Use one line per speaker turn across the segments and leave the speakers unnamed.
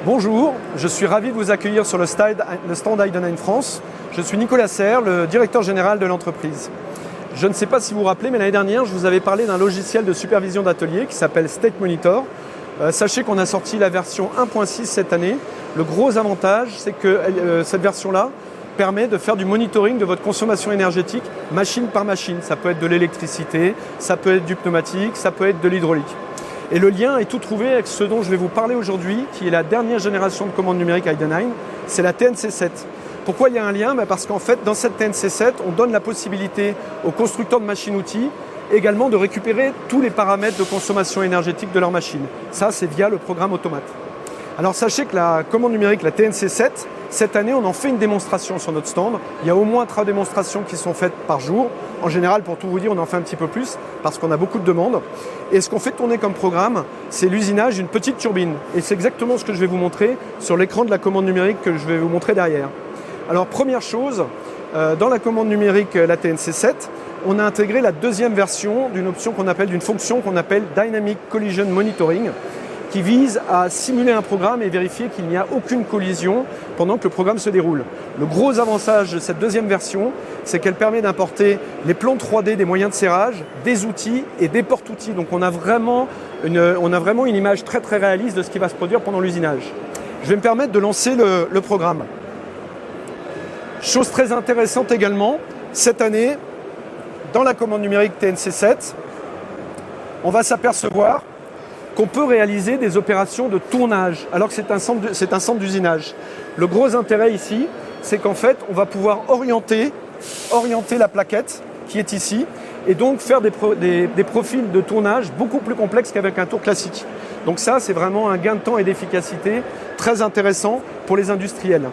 Bonjour, je suis ravi de vous accueillir sur le stand Heidenhain France. Je suis Nicolas Serre, le directeur général de l'entreprise. Je ne sais pas si vous vous rappelez, mais l'année dernière, je vous avais parlé d'un logiciel de supervision d'atelier qui s'appelle State Monitor. Sachez qu'on a sorti la version 1.6 cette année. Le gros avantage, c'est que cette version-là permet de faire du monitoring de votre consommation énergétique machine par machine. Ça peut être de l'électricité, ça peut être du pneumatique, ça peut être de l'hydraulique. Et le lien est tout trouvé avec ce dont je vais vous parler aujourd'hui, qui est la dernière génération de commandes numériques Heidenhain, c'est la TNC7. Pourquoi il y a un lien ? Parce qu'en fait, dans cette TNC7, on donne la possibilité aux constructeurs de machines-outils également de récupérer tous les paramètres de consommation énergétique de leur machine. Ça, c'est via le programme Automate. Alors sachez que la commande numérique, la TNC7, cette année, on en fait une démonstration sur notre stand. Il y a au moins 3 démonstrations qui sont faites par jour. En général, pour tout vous dire, on en fait un petit peu plus parce qu'on a beaucoup de demandes. Et ce qu'on fait tourner comme programme, c'est l'usinage d'une petite turbine. Et c'est exactement ce que je vais vous montrer sur l'écran de la commande numérique que je vais vous montrer derrière. Alors première chose, dans la commande numérique, la TNC7, on a intégré la deuxième version d'une fonction qu'on appelle Dynamic Collision Monitoring, qui vise à simuler un programme et vérifier qu'il n'y a aucune collision pendant que le programme se déroule. Le gros avantage de cette deuxième version, c'est qu'elle permet d'importer les plans 3D des moyens de serrage, des outils et des porte-outils. Donc on a vraiment une image très très réaliste de ce qui va se produire pendant l'usinage. Je vais me permettre de lancer le programme. Chose très intéressante également, cette année, dans la commande numérique TNC7, on va s'apercevoir qu'on peut réaliser des opérations de tournage, alors que c'est un centre d'usinage. Le gros intérêt ici, c'est qu'en fait, on va pouvoir orienter la plaquette qui est ici, et donc faire des profils de tournage beaucoup plus complexes qu'avec un tour classique. Donc ça, c'est vraiment un gain de temps et d'efficacité très intéressant pour les industriels.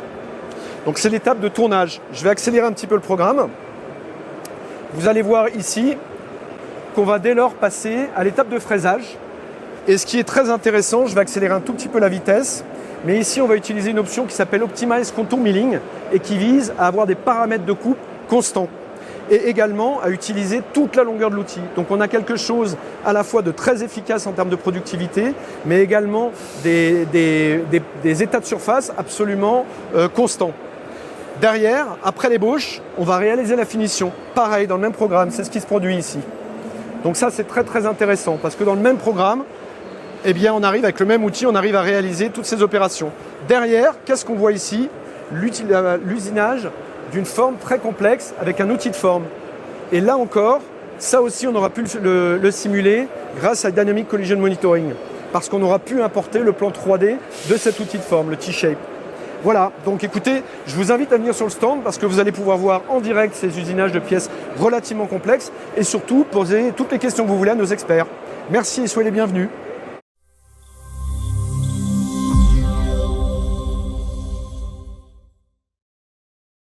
Donc c'est l'étape de tournage. Je vais accélérer un petit peu le programme. Vous allez voir ici qu'on va dès lors passer à l'étape de fraisage. Et ce qui est très intéressant, je vais accélérer un tout petit peu la vitesse, mais ici on va utiliser une option qui s'appelle Optimize Contour Milling et qui vise à avoir des paramètres de coupe constants et également à utiliser toute la longueur de l'outil. Donc on a quelque chose à la fois de très efficace en termes de productivité, mais également des états de surface absolument constants. Derrière, après l'ébauche, on va réaliser la finition. Pareil, dans le même programme, c'est ce qui se produit ici. Donc ça c'est très très intéressant parce que dans le même programme, eh bien, on arrive avec le même outil, on arrive à réaliser toutes ces opérations. Derrière, qu'est-ce qu'on voit ici ? L'usinage d'une forme très complexe avec un outil de forme. Et là encore, ça aussi, on aura pu le simuler grâce à Dynamic Collision Monitoring, parce qu'on aura pu importer le plan 3D de cet outil de forme, le T-Shape. Voilà, donc écoutez, je vous invite à venir sur le stand parce que vous allez pouvoir voir en direct ces usinages de pièces relativement complexes et surtout poser toutes les questions que vous voulez à nos experts. Merci et soyez les bienvenus.